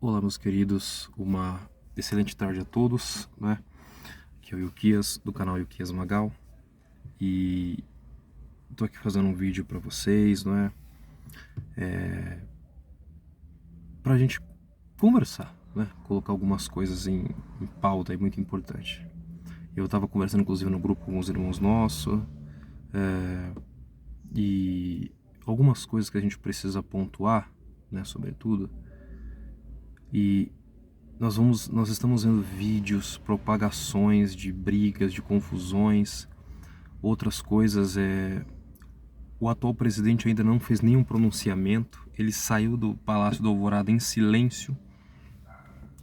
Olá, meus queridos, uma excelente tarde a todos, né? Aqui é o Ilquias, do canal Ilquias Magal, e tô aqui fazendo um vídeo para vocês, não é? Pra gente conversar, né? Colocar algumas coisas em pauta aí muito importante. Eu tava conversando, inclusive, no grupo com os irmãos nossos, e algumas coisas que a gente precisa pontuar, né? Sobretudo, e nós estamos vendo vídeos, propagações de brigas, de confusões. Outras coisas, o atual presidente ainda não fez nenhum pronunciamento, ele saiu do Palácio do Alvorada em silêncio,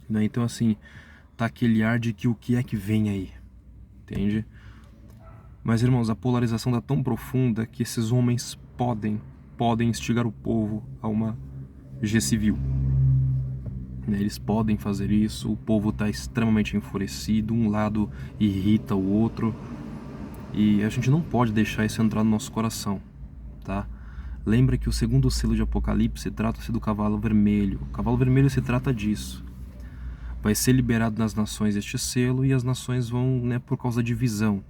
né? Então assim, tá aquele ar de que o que é que vem aí, entende? Mas irmãos, a polarização tá tão profunda que esses homens podem instigar o povo a uma guerra civil, né? Eles podem fazer isso, o povo tá extremamente enfurecido, um lado irrita o outro, e a gente não pode deixar isso entrar no nosso coração, tá? Lembra que o segundo selo de Apocalipse trata-se do cavalo vermelho. O cavalo vermelho se trata disso. Vai ser liberado nas nações este selo e as nações vão, né, por causa da divisão.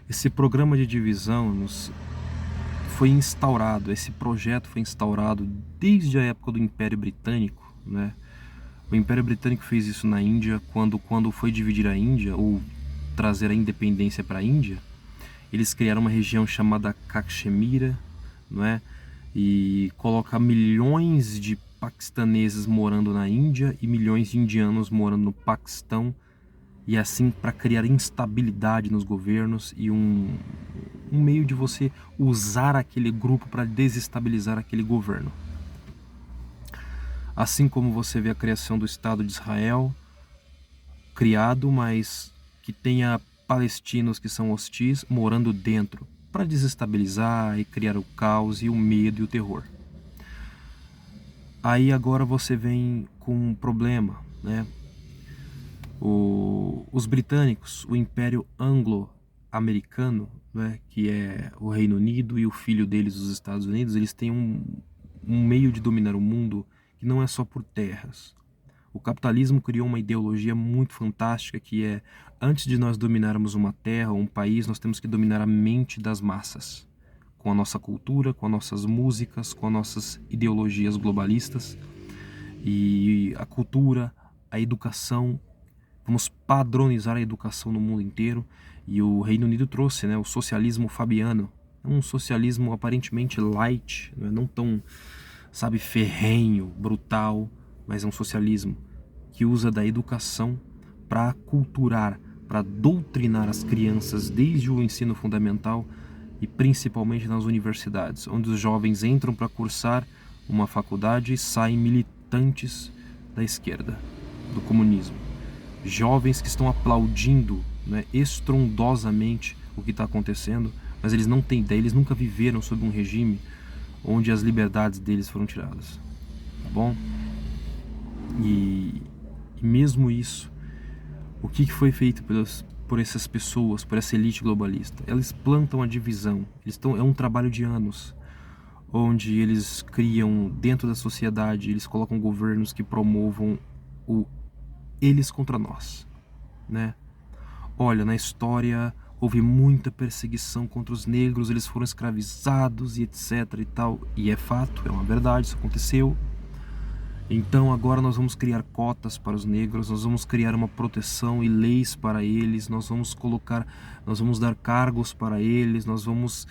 Esse programa de divisão foi instaurado, esse projeto foi instaurado desde a época do Império Britânico, né? O Império Britânico fez isso na Índia quando foi dividir a Índia, ou trazer a independência para a Índia. Eles criaram uma região chamada Caxemira, não é? E colocar milhões de paquistaneses morando na Índia e milhões de indianos morando no Paquistão, e assim para criar instabilidade nos governos e um meio de você usar aquele grupo para desestabilizar aquele governo. Assim como você vê a criação do Estado de Israel, criado, mas que tenha palestinos que são hostis morando dentro, para desestabilizar e criar o caos e o medo e o terror. Aí agora você vem com um problema, né? Os britânicos, o Império Anglo-Americano, né, que é o Reino Unido e o filho deles, os Estados Unidos, eles têm um meio de dominar o mundo que não é só por terras. O capitalismo criou uma ideologia muito fantástica que é: antes de nós dominarmos uma terra ou um país, nós temos que dominar a mente das massas, com a nossa cultura, com as nossas músicas, com as nossas ideologias globalistas. E a cultura, a educação, vamos padronizar a educação no mundo inteiro. E o Reino Unido trouxe, né, o socialismo fabiano, um socialismo aparentemente light, não tão, sabe, ferrenho, brutal, mas é um socialismo que usa da educação para culturar, para doutrinar as crianças desde o ensino fundamental e principalmente nas universidades, onde os jovens entram para cursar uma faculdade e saem militantes da esquerda, do comunismo. Jovens que estão aplaudindo, né, estrondosamente o que está acontecendo, mas eles não têm ideia, eles nunca viveram sob um regime onde as liberdades deles foram tiradas, tá bom? E mesmo isso, o que foi feito por essas pessoas, por essa elite globalista? Eles plantam a divisão, é um trabalho de anos, onde eles criam dentro da sociedade, eles colocam governos que promovam o eles contra nós, né? Olha, na história houve muita perseguição contra os negros, eles foram escravizados e etc e tal, e é fato, é uma verdade, isso aconteceu. Então agora nós vamos criar cotas para os negros, nós vamos criar uma proteção e leis para eles, nós vamos dar cargos para eles, nós vamos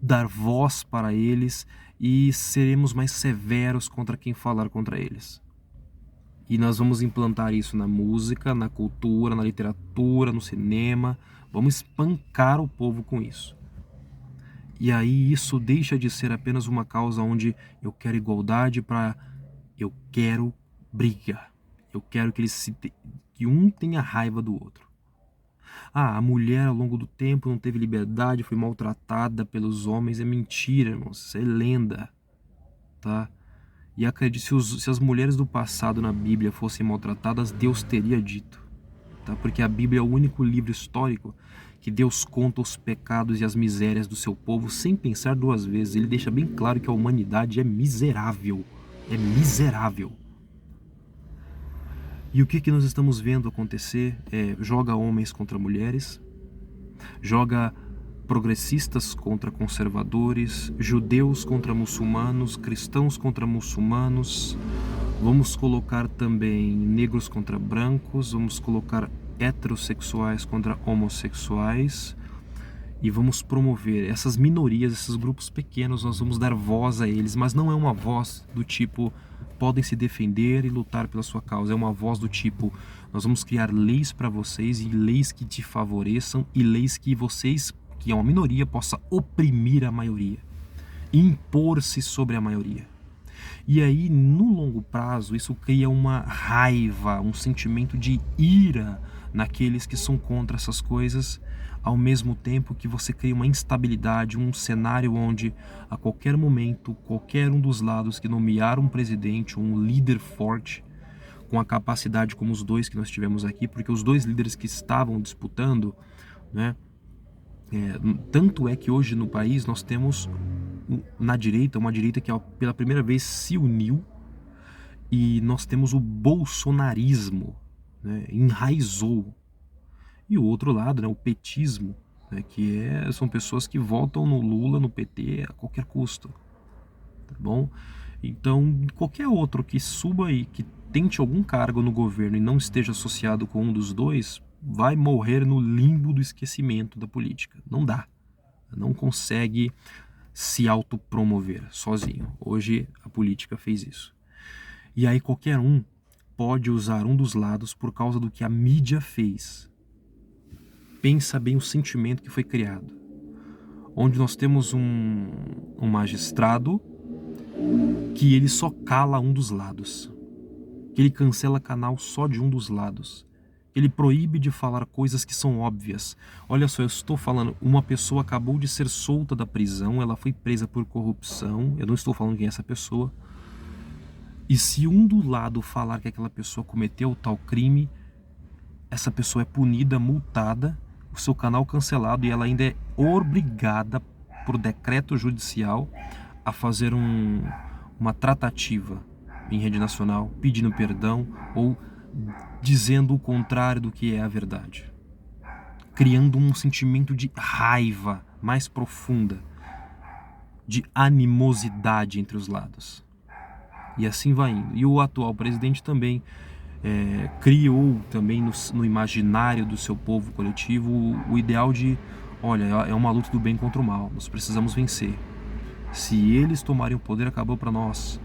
dar voz para eles e seremos mais severos contra quem falar contra eles. E nós vamos implantar isso na música, na cultura, na literatura, no cinema, vamos espancar o povo com isso. E aí isso deixa de ser apenas uma causa onde eu quero igualdade para eu quero briga. Eu quero que um tenha raiva do outro. Ah, a mulher ao longo do tempo não teve liberdade, foi maltratada pelos homens. É mentira, irmãos. Isso é lenda, tá? E acredite, se as mulheres do passado na Bíblia fossem maltratadas, Deus teria dito, tá? Porque a Bíblia é o único livro histórico que Deus conta os pecados e as misérias do seu povo sem pensar duas vezes. Ele deixa bem claro que a humanidade é miserável. É miserável. E o que nós estamos vendo acontecer joga homens contra mulheres, joga progressistas contra conservadores, judeus contra muçulmanos, cristãos contra muçulmanos, vamos colocar também negros contra brancos, vamos colocar heterossexuais contra homossexuais e vamos promover essas minorias, esses grupos pequenos, nós vamos dar voz a eles, mas não é uma voz do tipo podem se defender e lutar pela sua causa, é uma voz do tipo nós vamos criar leis para vocês e leis que te favoreçam e leis que vocês, que é uma minoria, possa oprimir a maioria, impor-se sobre a maioria. E aí, no longo prazo, isso cria uma raiva, um sentimento de ira naqueles que são contra essas coisas, ao mesmo tempo que você cria uma instabilidade, um cenário onde, a qualquer momento, qualquer um dos lados que nomear um presidente, um líder forte, com a capacidade como os dois que nós tivemos aqui, porque os dois líderes que estavam disputando, né, tanto é que hoje no país nós temos na direita, uma direita que pela primeira vez se uniu e nós temos o bolsonarismo, né, enraizou. E o outro lado, né, o petismo, né, que são pessoas que votam no Lula, no PT a qualquer custo. Tá bom? Então, qualquer outro que suba e que tente algum cargo no governo e não esteja associado com um dos dois, vai morrer no limbo do esquecimento da política. Não dá. Não consegue se autopromover sozinho. Hoje a política fez isso. E aí qualquer um pode usar um dos lados por causa do que a mídia fez. Pensa bem o sentimento que foi criado. Onde nós temos um magistrado que ele só cala um dos lados. Que ele cancela canal só de um dos lados. Ele proíbe de falar coisas que são óbvias. Olha só, eu estou falando, uma pessoa acabou de ser solta da prisão, ela foi presa por corrupção, eu não estou falando quem é essa pessoa. E se um do lado falar que aquela pessoa cometeu tal crime, essa pessoa é punida, multada, o seu canal cancelado e ela ainda é obrigada por decreto judicial a fazer uma tratativa em rede nacional, pedindo perdão ou dizendo o contrário do que é a verdade, criando um sentimento de raiva mais profunda, de animosidade entre os lados. E assim vai indo. E o atual presidente também criou também no imaginário do seu povo coletivo o ideal de, olha, é uma luta do bem contra o mal, nós precisamos vencer. Se eles tomarem o poder, acabou para nós.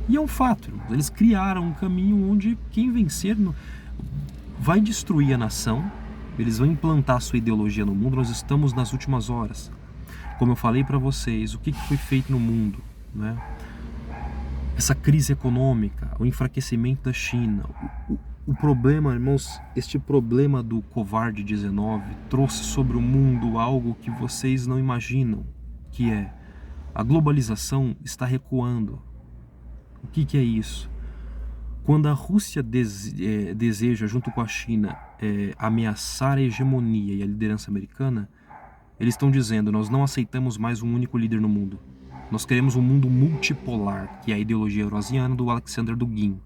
E é um fato, eles criaram um caminho onde quem vencer vai destruir a nação, eles vão implantar sua ideologia no mundo, nós estamos nas últimas horas. Como eu falei para vocês, o que foi feito no mundo, né? Essa crise econômica, o enfraquecimento da China, o problema, irmãos, este problema do Covid-19 trouxe sobre o mundo algo que vocês não imaginam, que é a globalização está recuando. O que é isso? Quando a Rússia deseja, junto com a China, ameaçar a hegemonia e a liderança americana, eles estão dizendo, nós não aceitamos mais um único líder no mundo. Nós queremos um mundo multipolar, que é a ideologia eurasiana do Alexander Dugin,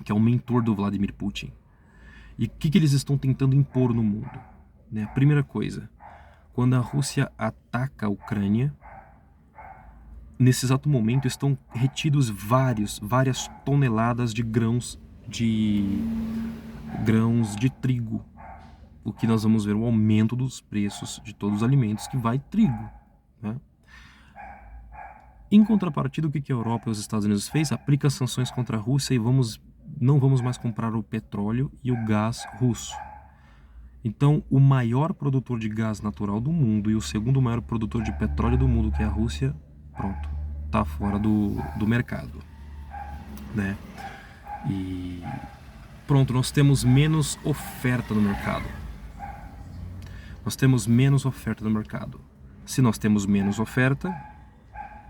que é o mentor do Vladimir Putin. E o que eles estão tentando impor no mundo? Né? A primeira coisa, quando a Rússia ataca a Ucrânia, nesse exato momento estão retidos várias toneladas de grãos de trigo. O que nós vamos ver o aumento dos preços de todos os alimentos que vai trigo, né? Em contrapartida, o que a Europa e os Estados Unidos fez? Aplica sanções contra a Rússia e não vamos mais comprar o petróleo e o gás russo. Então, o maior produtor de gás natural do mundo e o segundo maior produtor de petróleo do mundo, que é a Rússia, pronto, está fora do mercado, né? E pronto, nós temos menos oferta no mercado. Se nós temos menos oferta,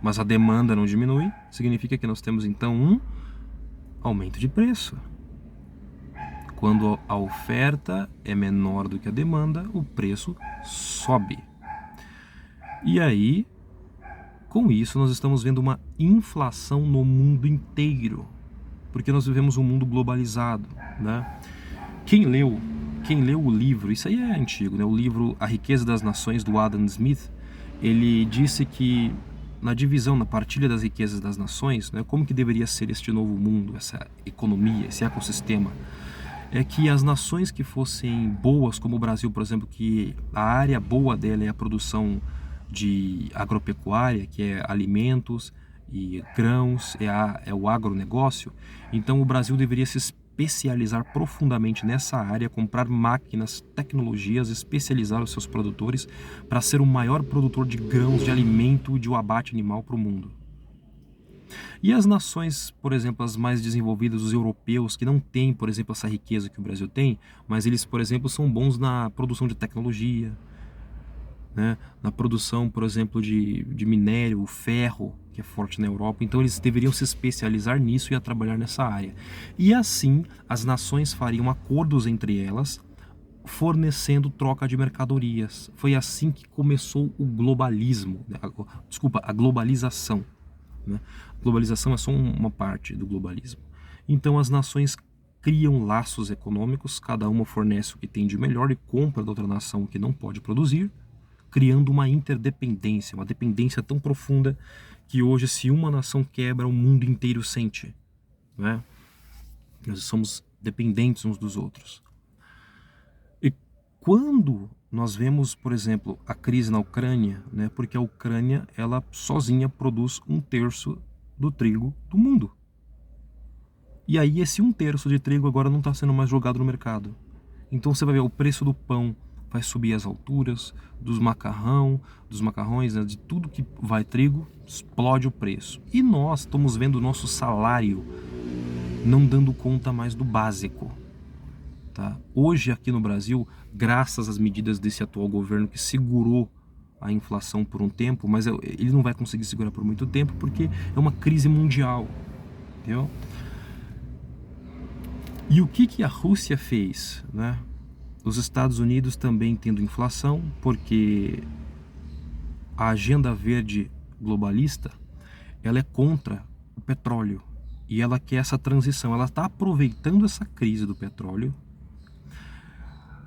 mas a demanda não diminui, significa que nós temos então um aumento de preço. Quando a oferta é menor do que a demanda, o preço sobe. E aí, com isso, nós estamos vendo uma inflação no mundo inteiro. Porque nós vivemos um mundo globalizado, né? Quem leu o livro, isso aí é antigo, né? O livro A Riqueza das Nações, do Adam Smith, ele disse que na divisão, na partilha das riquezas das nações, né, como que deveria ser este novo mundo, essa economia, esse ecossistema, é que as nações que fossem boas, como o Brasil, por exemplo, que a área boa dela é a produção de agropecuária, que é alimentos e grãos, é o agronegócio, então o Brasil deveria se especializar profundamente nessa área, comprar máquinas, tecnologias, especializar os seus produtores para ser o maior produtor de grãos, de alimento e de abate animal para o mundo. E as nações, por exemplo, as mais desenvolvidas, os europeus, que não têm, por exemplo, essa riqueza que o Brasil tem, mas eles, por exemplo, são bons na produção de tecnologia, né? Na produção, por exemplo, de minério, o ferro, que é forte na Europa. Então eles deveriam se especializar nisso e a trabalhar nessa área. E assim, as nações fariam acordos entre elas, fornecendo troca de mercadorias. Foi assim que começou o globalismo, a globalização, né? A globalização é só uma parte do globalismo. Então as nações criam laços econômicos, cada uma fornece o que tem de melhor e compra da outra nação o que não pode produzir, criando uma interdependência, uma dependência tão profunda que hoje, se uma nação quebra, o mundo inteiro sente, né? Nós somos dependentes uns dos outros. E quando nós vemos, por exemplo, a crise na Ucrânia, né? Porque a Ucrânia, ela sozinha produz 1/3 do trigo do mundo. E aí esse 1/3 de trigo agora não está sendo mais jogado no mercado. Então você vai ver o preço do pão vai subir às alturas, dos macarrões, né, de tudo que vai trigo, explode o preço. E nós estamos vendo o nosso salário não dando conta mais do básico. Tá? Hoje aqui no Brasil, graças às medidas desse atual governo que segurou a inflação por um tempo, mas ele não vai conseguir segurar por muito tempo porque é uma crise mundial, entendeu? E o que a Rússia fez, né? Os Estados Unidos também tendo inflação, porque a agenda verde globalista, ela é contra o petróleo e ela quer essa transição. Ela está aproveitando essa crise do petróleo,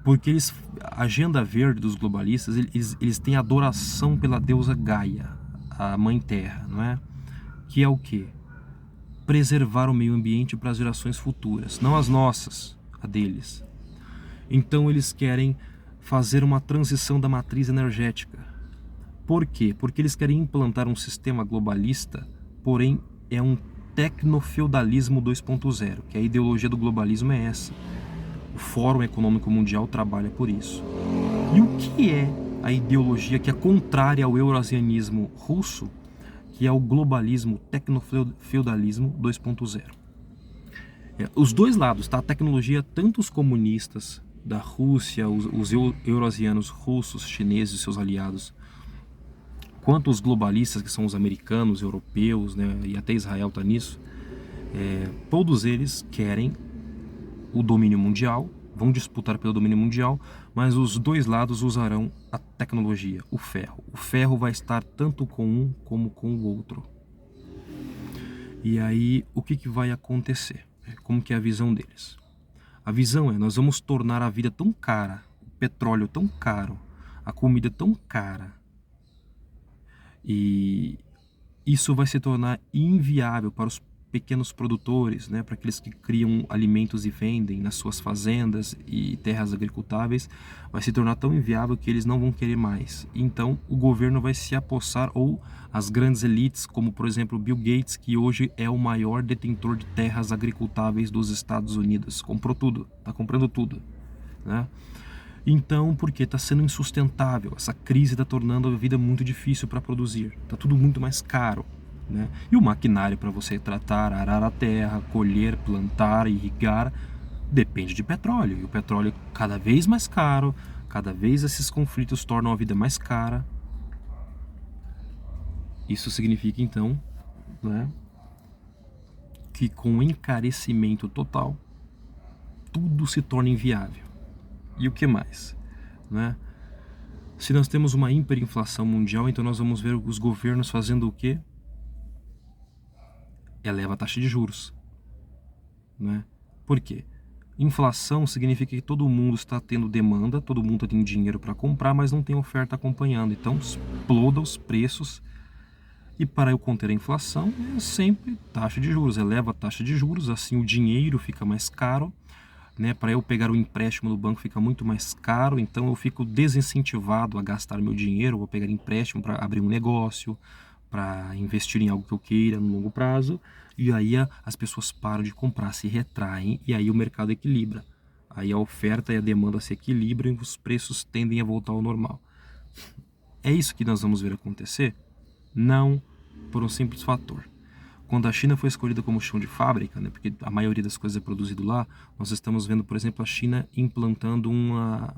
porque a agenda verde dos globalistas, eles têm adoração pela deusa Gaia, a Mãe Terra, não é? Que é o quê? Preservar o meio ambiente para as gerações futuras, não as nossas, a deles. Então eles querem fazer uma transição da matriz energética. Por quê? Porque eles querem implantar um sistema globalista, porém é um tecnofeudalismo 2.0, que a ideologia do globalismo é essa. O Fórum Econômico Mundial trabalha por isso. E o que é a ideologia que é contrária ao eurasianismo russo, que é o globalismo, tecnofeudalismo 2.0? Os dois lados, tá? A tecnologia, tanto os comunistas da Rússia, os eurasianos russos, chineses e seus aliados, quanto os globalistas, que são os americanos, europeus, né, e até Israel está nisso, todos eles querem o domínio mundial, vão disputar pelo domínio mundial, mas os dois lados usarão a tecnologia, o ferro. O ferro vai estar tanto com um como com o outro. E aí, o que vai acontecer? Como que é a visão deles? A visão é, nós vamos tornar a vida tão cara, o petróleo tão caro, a comida tão cara, e isso vai se tornar inviável para os pequenos produtores, né, para aqueles que criam alimentos e vendem nas suas fazendas e terras agricultáveis, vai se tornar tão inviável que eles não vão querer mais. Então o governo vai se apossar, ou as grandes elites, como por exemplo Bill Gates, que hoje é o maior detentor de terras agricultáveis dos Estados Unidos, comprou tudo, está comprando tudo, né? Então, porque está sendo insustentável, essa crise está tornando a vida muito difícil para produzir, está tudo muito mais caro, né? E o maquinário para você tratar, arar a terra, colher, plantar, irrigar, depende de petróleo. E o petróleo é cada vez mais caro, cada vez esses conflitos tornam a vida mais cara. Isso significa então, né, que com o encarecimento total, tudo se torna inviável. E o que mais, né? Se nós temos uma hiperinflação mundial, então nós vamos ver os governos fazendo o quê? Eleva a taxa de juros. né? Por quê? Inflação significa que todo mundo está tendo demanda, todo mundo tem dinheiro para comprar, mas não tem oferta acompanhando. Então exploda os preços. E para eu conter a inflação, é sempre taxa de juros, eleva a taxa de juros, assim o dinheiro fica mais caro, né? Para eu pegar o empréstimo do banco fica muito mais caro, então eu fico desincentivado a gastar meu dinheiro, vou pegar empréstimo para abrir um negócio, para investir em algo que eu queira no longo prazo, e aí as pessoas param de comprar, se retraem, e aí o mercado equilibra. Aí a oferta e a demanda se equilibram e os preços tendem a voltar ao normal. É isso que nós vamos ver acontecer? Não, por um simples fator. Quando a China foi escolhida como chão de fábrica, né, porque a maioria das coisas é produzido lá, nós estamos vendo, por exemplo, a China implantando uma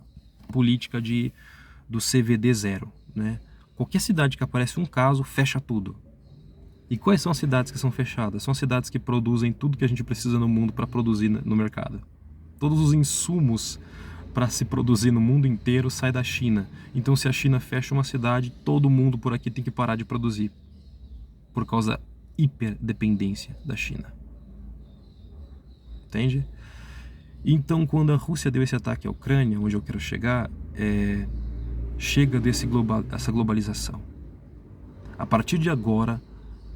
política do CVD zero, né? Qualquer cidade que aparece um caso, fecha tudo. E quais são as cidades que são fechadas? São as cidades que produzem tudo que a gente precisa no mundo para produzir no mercado. Todos os insumos para se produzir no mundo inteiro sai da China. Então, se a China fecha uma cidade, todo mundo por aqui tem que parar de produzir, por causa da hiperdependência da China. Entende? Então, quando a Rússia deu esse ataque à Ucrânia, onde eu quero chegar, chega essa globalização. A partir de agora,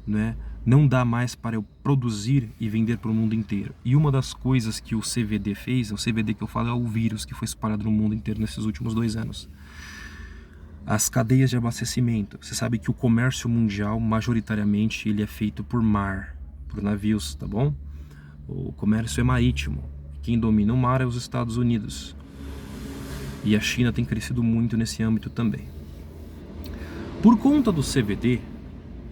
né, não dá mais para eu produzir e vender para o mundo inteiro. E uma das coisas que o CVD fez, o CVD que eu falo é o vírus que foi espalhado no mundo inteiro nesses últimos 2 anos. As cadeias de abastecimento. Você sabe que o comércio mundial, majoritariamente, ele é feito por mar, por navios, tá bom? O comércio é marítimo. Quem domina o mar é os Estados Unidos. E a China tem crescido muito nesse âmbito também. Por conta do CVD,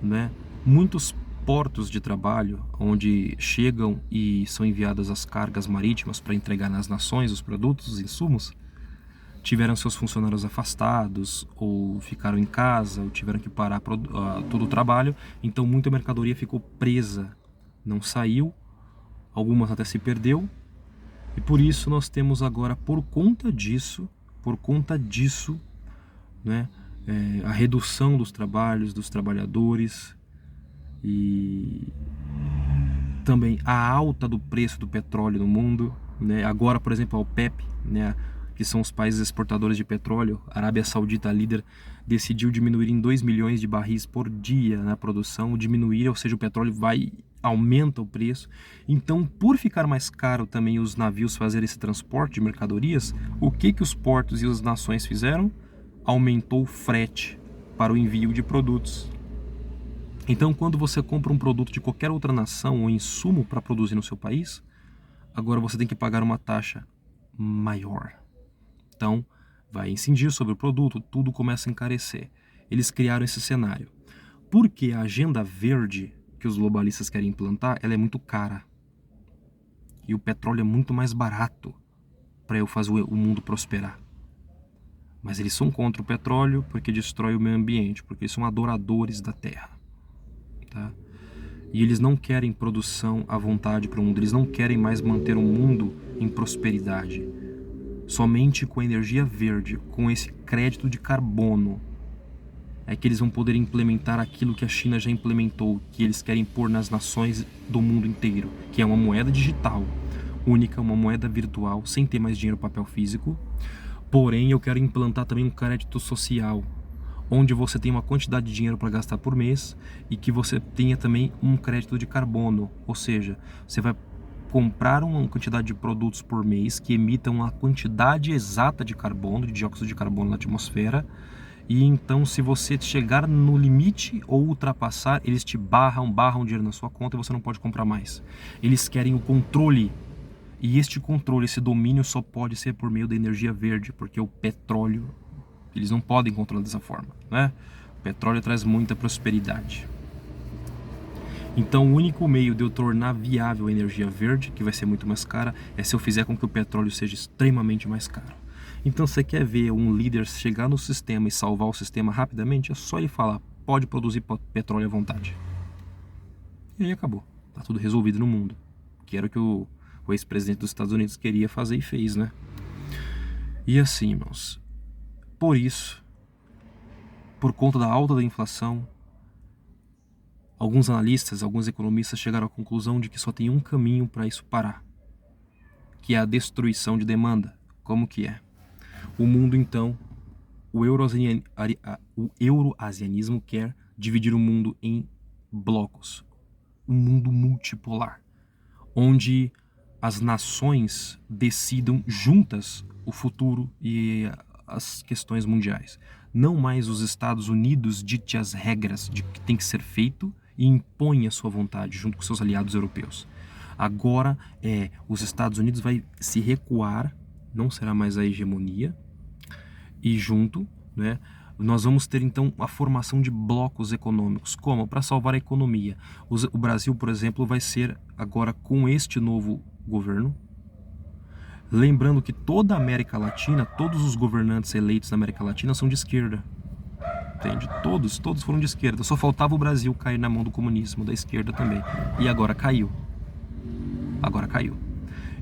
né, muitos portos de trabalho, onde chegam e são enviadas as cargas marítimas para entregar nas nações os produtos, os insumos, tiveram seus funcionários afastados, ou ficaram em casa, ou tiveram que parar todo o trabalho, então muita mercadoria ficou presa, não saiu, algumas até se perdeu, e por isso nós temos agora, por conta disso, né, a redução dos trabalhos, dos trabalhadores, e também a alta do preço do petróleo no mundo, né? Agora, por exemplo, a OPEP, né, que são os países exportadores de petróleo, a Arábia Saudita, a líder, decidiu diminuir em 2 milhões de barris por dia na produção, ou seja, o petróleo aumenta o preço. Então, por ficar mais caro também os navios fazerem esse transporte de mercadorias, o que os portos e as nações fizeram? Aumentou o frete para o envio de produtos. Então, quando você compra um produto de qualquer outra nação ou insumo para produzir no seu país, agora você tem que pagar uma taxa maior. Então, vai incidir sobre o produto, tudo começa a encarecer. Eles criaram esse cenário. Porque a agenda verde que os globalistas querem implantar, ela é muito cara. E o petróleo é muito mais barato para eu fazer o mundo prosperar. Mas eles são contra o petróleo porque destrói o meio ambiente, porque eles são adoradores da terra. Tá? E eles não querem produção à vontade para o mundo, eles não querem mais manter um mundo em prosperidade. Somente com energia verde, com esse crédito de carbono, é que eles vão poder implementar aquilo que a China já implementou, que eles querem pôr nas nações do mundo inteiro, que é uma moeda digital, única, uma moeda virtual, sem ter mais dinheiro papel físico. Porém, eu quero implantar também um crédito social, onde você tem uma quantidade de dinheiro para gastar por mês e que você tenha também um crédito de carbono, ou seja, você vai comprar uma quantidade de produtos por mês que emitam a quantidade exata de carbono, de dióxido de carbono na atmosfera, e então se você chegar no limite ou ultrapassar, eles te barram dinheiro na sua conta e você não pode comprar mais. Eles querem o controle, e este controle, esse domínio só pode ser por meio da energia verde, porque o petróleo, eles não podem controlar dessa forma, né? O petróleo traz muita prosperidade. Então o único meio de eu tornar viável a energia verde, que vai ser muito mais cara, é se eu fizer com que o petróleo seja extremamente mais caro. Então você quer ver um líder chegar no sistema e salvar o sistema rapidamente? É só ele falar, pode produzir petróleo à vontade. E aí acabou, tá tudo resolvido no mundo. Que era o que o ex-presidente dos Estados Unidos queria fazer e fez, né? E assim, irmãos, por isso, por conta da alta da inflação, alguns analistas, alguns economistas chegaram à conclusão de que só tem um caminho para isso parar. que é a destruição de demanda. Como que é? O mundo, então, o euroasianismo quer dividir o mundo em blocos. Um mundo multipolar, onde as nações decidam juntas o futuro e as questões mundiais. Não mais os Estados Unidos dite as regras de que tem que ser feito e impõe a sua vontade junto com seus aliados europeus. Agora os Estados Unidos vai se recuar, não será mais a hegemonia, e junto, né, nós vamos ter então a formação de blocos econômicos. Como? Para salvar a economia. O Brasil, por exemplo, vai ser agora com este novo governo. Lembrando que toda a América Latina, todos os governantes eleitos na América Latina são de esquerda. Entende? Todos foram de esquerda. Só faltava o Brasil cair na mão do comunismo, da esquerda também. E agora caiu.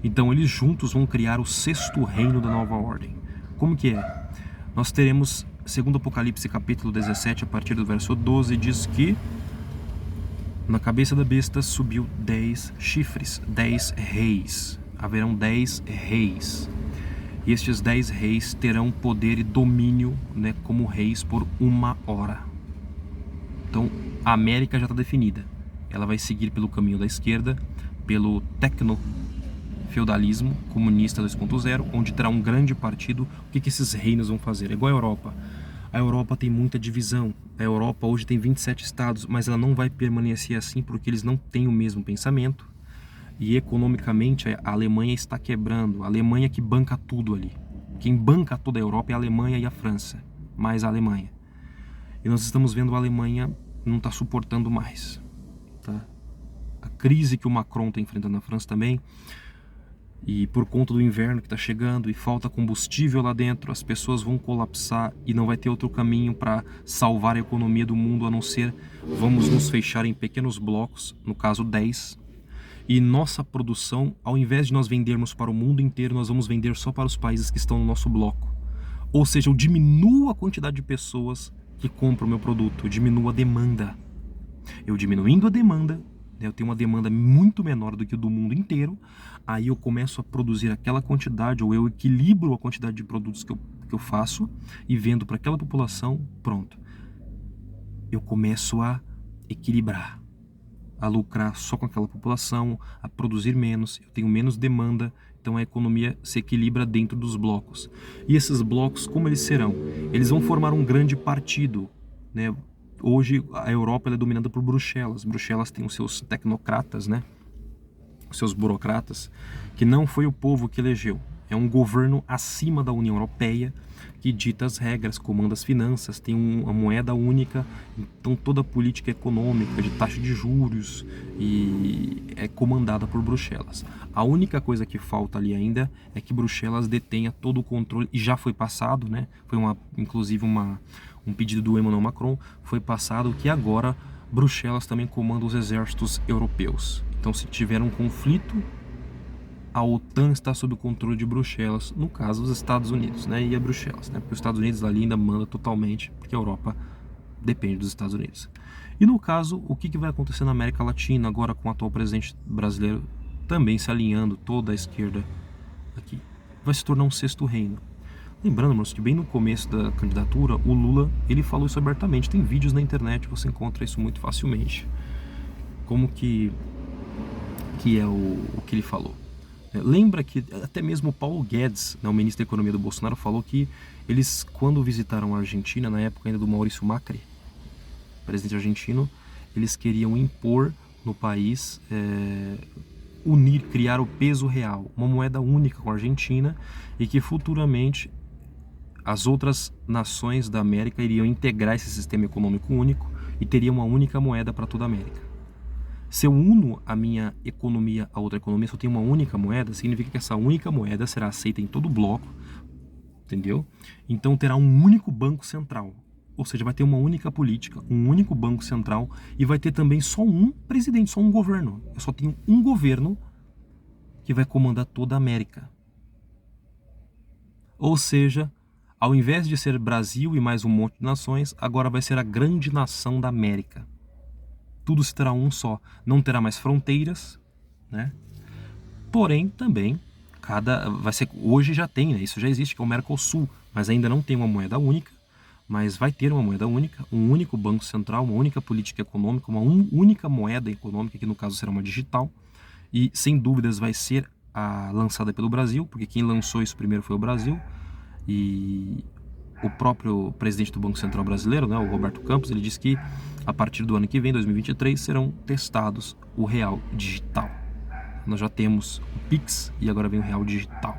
Então eles juntos vão criar o sexto reino da nova ordem. Como que é? Nós teremos, segundo Apocalipse capítulo 17, a partir do verso 12, diz que na cabeça da besta subiu 10 chifres, 10 reis. Haverão 10 reis. E estes 10 reis terão poder e domínio, né, como reis por 1 hora. Então a América já está definida. Ela vai seguir pelo caminho da esquerda, pelo tecno-feudalismo comunista 2.0, onde terá um grande partido. O que esses reinos vão fazer? É igual a Europa. A Europa tem muita divisão. A Europa hoje tem 27 estados, mas ela não vai permanecer assim porque eles não têm o mesmo pensamento. E economicamente a Alemanha está quebrando. A Alemanha que banca tudo ali. Quem banca toda a Europa é a Alemanha e a França. Mais a Alemanha. E nós estamos vendo a Alemanha não está suportando mais. Tá? A crise que o Macron está enfrentando na França também. E por conta do inverno que está chegando e falta combustível lá dentro, as pessoas vão colapsar e não vai ter outro caminho para salvar a economia do mundo a não ser vamos nos fechar em pequenos blocos, no caso 10. E nossa produção, ao invés de nós vendermos para o mundo inteiro, nós vamos vender só para os países que estão no nosso bloco. Ou seja, eu diminuo a quantidade de pessoas que compram o meu produto, eu diminuo a demanda. Eu diminuindo a demanda, eu tenho uma demanda muito menor do que o do mundo inteiro, aí eu começo a produzir aquela quantidade, ou eu equilibro a quantidade de produtos que eu faço e vendo para aquela população, pronto. Eu começo a equilibrar, a lucrar só com aquela população, a produzir menos, eu tenho menos demanda, então a economia se equilibra dentro dos blocos. E esses blocos, como eles serão? Eles vão formar um grande partido, né? Hoje a Europa é dominada por Bruxelas. Bruxelas tem os seus tecnocratas, né? Os seus burocratas, que não foi o povo que elegeu. É um governo acima da União Europeia que dita as regras, comanda as finanças, tem uma moeda única, então toda a política econômica de taxa de juros e é comandada por Bruxelas. A única coisa que falta ali ainda é que Bruxelas detenha todo o controle, e já foi passado, né? Foi inclusive um pedido do Emmanuel Macron, foi passado que agora Bruxelas também comanda os exércitos europeus. Então se tiver um conflito, a OTAN está sob o controle de Bruxelas, no caso os Estados Unidos, né, e a Bruxelas, né, porque os Estados Unidos ali ainda manda totalmente, porque a Europa depende dos Estados Unidos. E no caso, o que vai acontecer na América Latina agora com o atual presidente brasileiro também se alinhando toda a esquerda aqui? Vai se tornar um sexto reino. Lembrando, irmãos, que bem no começo da candidatura, o Lula, ele falou isso abertamente, tem vídeos na internet, você encontra isso muito facilmente. Como que é o que ele falou? Lembra que até mesmo o Paulo Guedes, né, o ministro da Economia do Bolsonaro, falou que eles, quando visitaram a Argentina, na época ainda do Maurício Macri, presidente argentino, eles queriam impor no país, criar o peso real, uma moeda única com a Argentina, e que futuramente as outras nações da América iriam integrar esse sistema econômico único e teriam uma única moeda para toda a América. Se eu uno a minha economia a outra economia, se eu tenho uma única moeda, significa que essa única moeda será aceita em todo o bloco, entendeu? Então terá um único banco central, ou seja, vai ter uma única política, um único banco central, e vai ter também só um presidente, só um governo. Eu só tenho um governo que vai comandar toda a América. Ou seja, ao invés de ser Brasil e mais um monte de nações, agora vai ser a grande nação da América. Tudo se terá um só, não terá mais fronteiras, né? Porém, também, Hoje já tem, né? Isso já existe, que é o Mercosul, mas ainda não tem uma moeda única, mas vai ter uma moeda única, um único banco central, uma única política econômica, uma única moeda econômica, que no caso será uma digital, e sem dúvidas vai ser lançada pelo Brasil, porque quem lançou isso primeiro foi o Brasil, e o próprio presidente do Banco Central brasileiro, né, o Roberto Campos, ele disse que a partir do ano que vem, 2023, serão testados o real digital. Nós já temos o Pix e agora vem o real digital.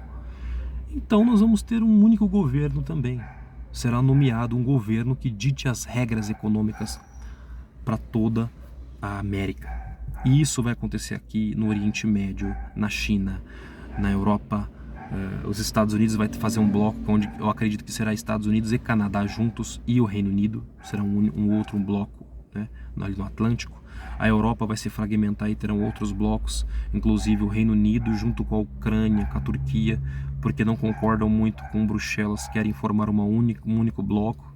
Então nós vamos ter um único governo também. Será nomeado um governo que dite as regras econômicas para toda a América. E isso vai acontecer aqui no Oriente Médio, na China, na Europa. Os Estados Unidos vai fazer um bloco onde eu acredito que será Estados Unidos e Canadá juntos, e o Reino Unido será um outro bloco, né, ali no Atlântico. A Europa vai se fragmentar e terão outros blocos, inclusive o Reino Unido junto com a Ucrânia, com a Turquia, porque não concordam muito com Bruxelas, querem formar um único bloco.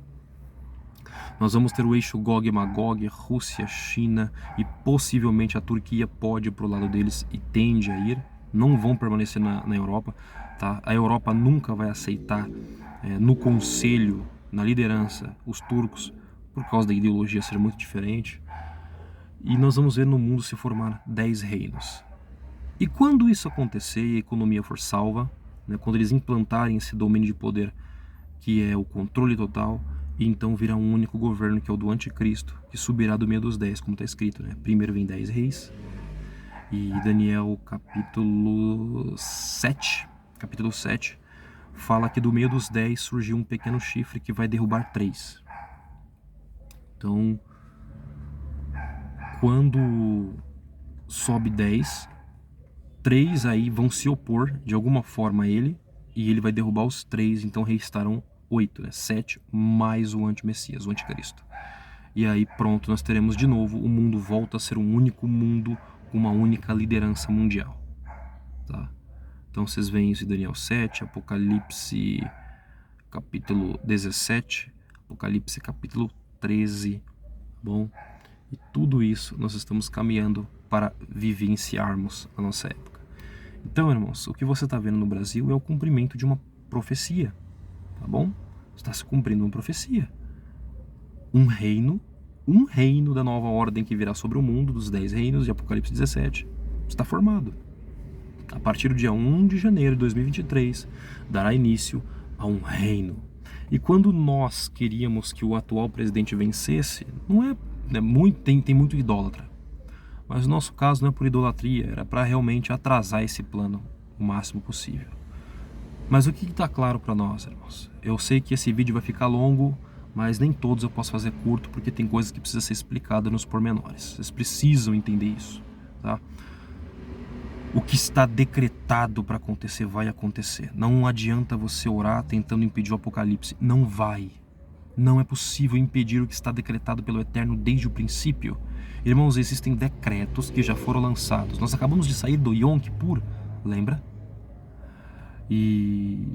Nós vamos ter o eixo Gog e Magog, Rússia, China, e possivelmente a Turquia pode ir para o lado deles e tende a ir. Não vão permanecer na Europa, tá? A Europa nunca vai aceitar no conselho, na liderança, os turcos, por causa da ideologia ser muito diferente. E nós vamos ver no mundo se formar 10 reinos. E quando isso acontecer e a economia for salva, né, quando eles implantarem esse domínio de poder, que é o controle total, e então virá um único governo, que é o do anticristo, que subirá do meio dos 10, como está escrito, né? Primeiro vem 10 reis, e Daniel capítulo 7 fala que do meio dos 10 surgiu um pequeno chifre que vai derrubar 3. Então, quando sobe 10, 3 aí vão se opor de alguma forma a ele, e ele vai derrubar os 3, então restarão 8, né? 7 mais o anti-messias, o anticristo. E aí pronto, nós teremos de novo, o mundo volta a ser um único mundo, com uma única liderança mundial, tá? Então vocês veem isso em Daniel 7, Apocalipse capítulo 17, Apocalipse capítulo 13, bom? E tudo isso nós estamos caminhando para vivenciarmos a nossa época. Então, irmãos, o que você está vendo no Brasil é o cumprimento de uma profecia, tá bom? Está se cumprindo uma profecia. Um reino da nova ordem que virá sobre o mundo, dos 10 reinos de Apocalipse 17, está formado. A partir do dia 1 de janeiro de 2023, dará início a um reino. E quando nós queríamos que o atual presidente vencesse, não é, tem muito idólatra. Mas no nosso caso não é por idolatria, era para realmente atrasar esse plano o máximo possível. Mas o que está claro para nós, irmãos? Eu sei que esse vídeo vai ficar longo, mas nem todos eu posso fazer curto, porque tem coisas que precisam ser explicadas nos pormenores. Vocês precisam entender isso, tá? O que está decretado para acontecer vai acontecer. Não adianta você orar tentando impedir o apocalipse. Não vai. Não é possível impedir o que está decretado pelo Eterno desde o princípio. Irmãos, existem decretos que já foram lançados. Nós acabamos de sair do Yom Kippur, lembra? E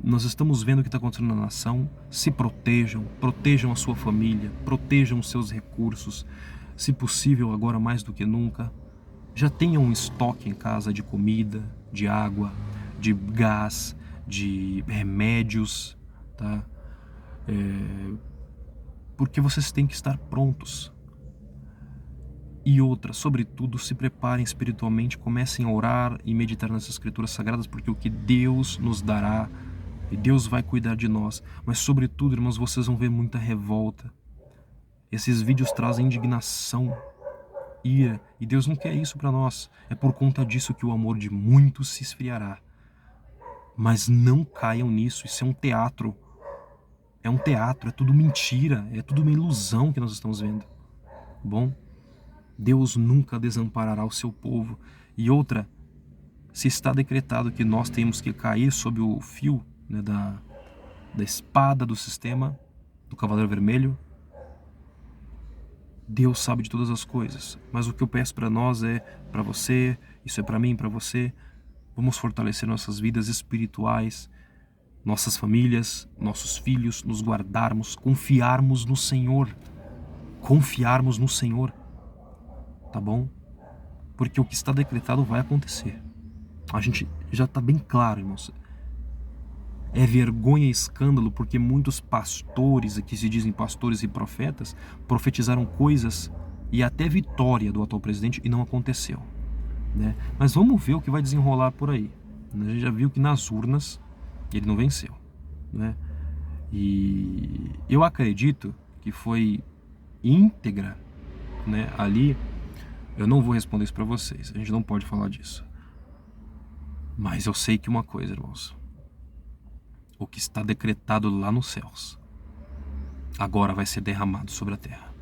nós estamos vendo o que está acontecendo na nação. Se protejam, protejam a sua família, protejam os seus recursos. Se possível, agora mais do que nunca, já tenham um estoque em casa de comida, de água, de gás, de remédios, tá? Porque vocês têm que estar prontos. E outra, sobretudo, se preparem espiritualmente, comecem a orar e meditar nas escrituras sagradas, porque o que Deus nos dará, e Deus vai cuidar de nós. Mas sobretudo, irmãos, vocês vão ver muita revolta. Esses vídeos trazem indignação, ira, e Deus não quer isso para nós. É por conta disso que o amor de muitos se esfriará. Mas não caiam nisso, isso é um teatro. É um teatro, é tudo mentira, é tudo uma ilusão que nós estamos vendo. Bom, Deus nunca desamparará o seu povo. E outra, se está decretado que nós temos que cair sob o fio, né, da espada do sistema, do Cavaleiro Vermelho, Deus sabe de todas as coisas. Mas o que eu peço para nós é, para você, isso é para mim, para você, vamos fortalecer nossas vidas espirituais, nossas famílias, nossos filhos, nos guardarmos, confiarmos no Senhor. Confiarmos no Senhor. Tá bom? Porque o que está decretado vai acontecer. A gente já está bem claro, irmãos. É vergonha e escândalo porque muitos pastores, que se dizem pastores e profetas, profetizaram coisas e até vitória do atual presidente e não aconteceu, né? Mas vamos ver o que vai desenrolar por aí. A gente já viu que nas urnas ele não venceu, né? E eu acredito que foi íntegra, né? Ali, eu não vou responder isso para vocês, a gente não pode falar disso. Mas eu sei que uma coisa, irmãos, o que está decretado lá nos céus agora vai ser derramado sobre a terra.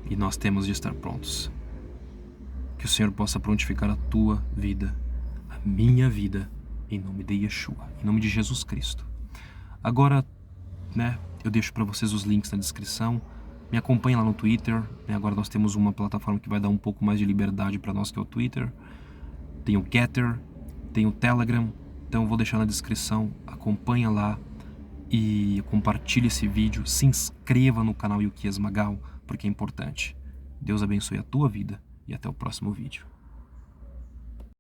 E nós temos de estar prontos. Que o Senhor possa prontificar a tua vida, a minha vida, em nome de Yeshua, em nome de Jesus Cristo. Agora, né, eu deixo para vocês os links na descrição. Me acompanhe lá no Twitter, né? Agora nós temos uma plataforma que vai dar um pouco mais de liberdade para nós, que é o Twitter. Tem o Getter, tem o Telegram. Então eu vou deixar na descrição. Acompanha lá e compartilhe esse vídeo. Se inscreva no canal Yukias Magal, porque é importante. Deus abençoe a tua vida e até o próximo vídeo.